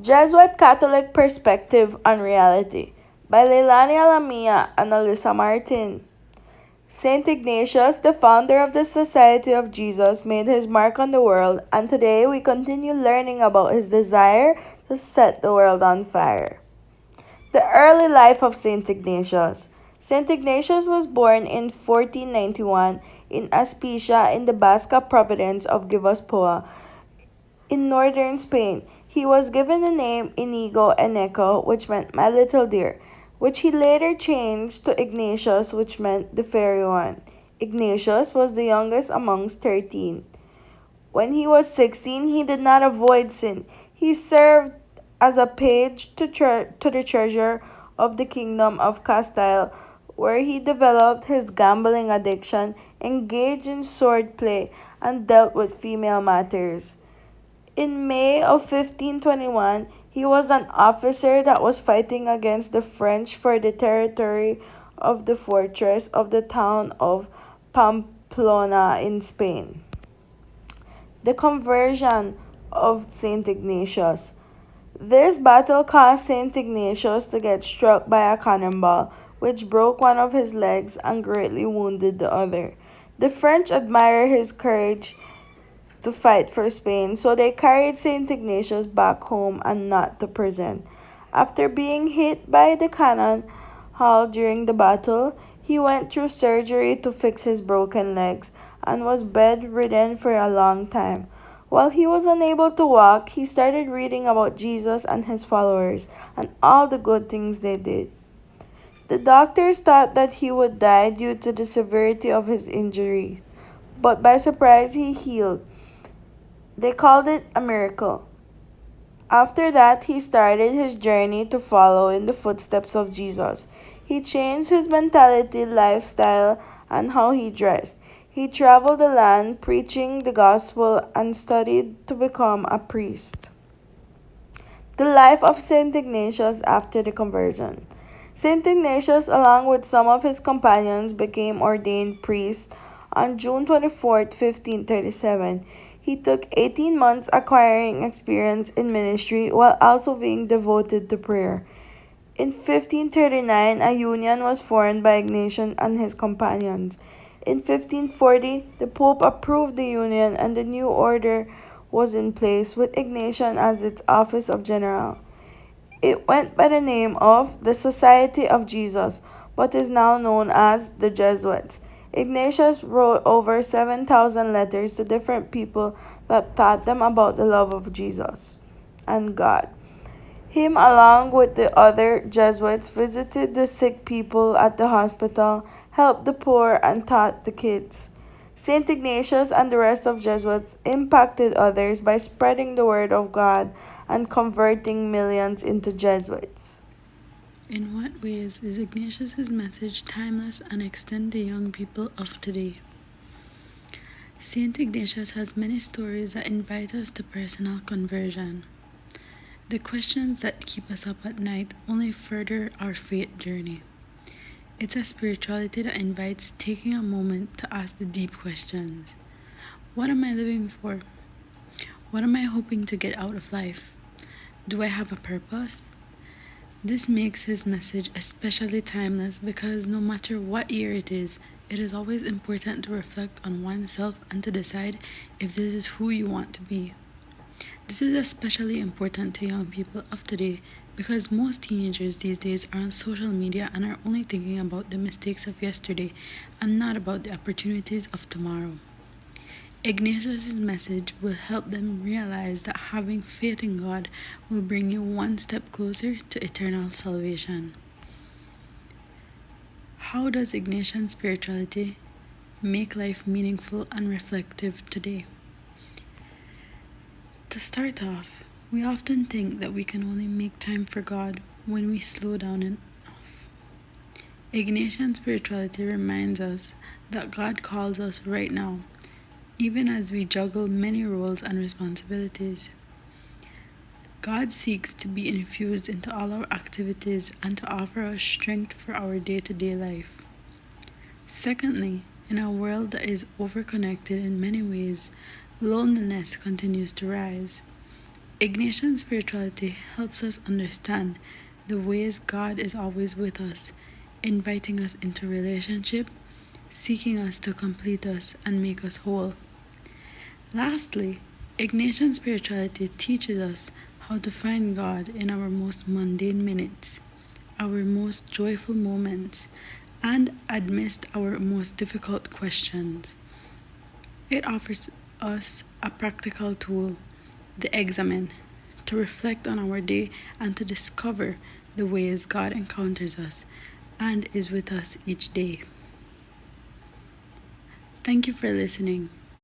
Jesuit Catholic Perspective on Reality by Leilani Alamia and Alyssa Martin. Saint Ignatius, the founder of the Society of Jesus, made his mark on the world, and today we continue learning about his desire to set the world on fire. The early life of Saint Ignatius. Saint Ignatius was born in 1491 in Aspisia in the Basque province of Givaspoa, in northern Spain. He was given the name Inigo Eneco, which meant my little dear, which he later changed to Ignatius, which meant the fairy one. Ignatius was the youngest amongst 13. When he was 16, he did not avoid sin. He served as a page to the treasurer of the kingdom of Castile, where he developed his gambling addiction, engaged in sword play, and dealt with female matters. In May of 1521, he was an officer that was fighting against the French for the territory of the fortress of the town of Pamplona in Spain. The conversion of St. Ignatius. This battle caused St. Ignatius to get struck by a cannonball, which broke one of his legs and greatly wounded the other. The French admired his courage to fight for Spain, so they carried St. Ignatius back home and not to prison. After being hit by the cannon hull during the battle, he went through surgery to fix his broken legs and was bedridden for a long time. While he was unable to walk, he started reading about Jesus and his followers and all the good things they did. The doctors thought that he would die due to the severity of his injury, but by surprise he healed. They called it a miracle. After that, he started his journey to follow in the footsteps of Jesus. He changed his mentality, lifestyle, and how he dressed. He traveled the land preaching the gospel and studied to become a priest. The life of Saint Ignatius after the conversion. Saint Ignatius, along with some of his companions, became ordained priest on June 24, 1537. He took 18 months acquiring experience in ministry while also being devoted to prayer. In 1539, a union was formed by Ignatius and his companions. In 1540, the Pope approved the union and the new order was in place with Ignatius as its office of general. It went by the name of the Society of Jesus, but is now known as the Jesuits. Ignatius wrote over 7,000 letters to different people that taught them about the love of Jesus and God. Him, along with the other Jesuits, visited the sick people at the hospital, helped the poor, and taught the kids. Saint Ignatius and the rest of Jesuits impacted others by spreading the word of God and converting millions into Jesuits. In what ways is Ignatius' message timeless and extend to young people of today? Saint Ignatius has many stories that invite us to personal conversion. The questions that keep us up at night only further our faith journey. It's a spirituality that invites taking a moment to ask the deep questions. What am I living for? What am I hoping to get out of life? Do I have a purpose? This makes his message especially timeless because no matter what year it is always important to reflect on oneself and to decide if this is who you want to be. This is especially important to young people of today because most teenagers these days are on social media and are only thinking about the mistakes of yesterday and not about the opportunities of tomorrow. Ignatius' message will help them realize that having faith in God will bring you one step closer to eternal salvation. How does Ignatian spirituality make life meaningful and reflective today? To start off, we often think that we can only make time for God when we slow down enough. Ignatian spirituality reminds us that God calls us right now, even as we juggle many roles and responsibilities. God seeks to be infused into all our activities and to offer us strength for our day-to-day life. Secondly, in a world that is overconnected in many ways, loneliness continues to rise. Ignatian spirituality helps us understand the ways God is always with us, inviting us into relationship, seeking us to complete us and make us whole. Lastly, Ignatian spirituality teaches us how to find God in our most mundane minutes, our most joyful moments, and amidst our most difficult questions. It offers us a practical tool, the examen, to reflect on our day and to discover the ways God encounters us and is with us each day. Thank you for listening.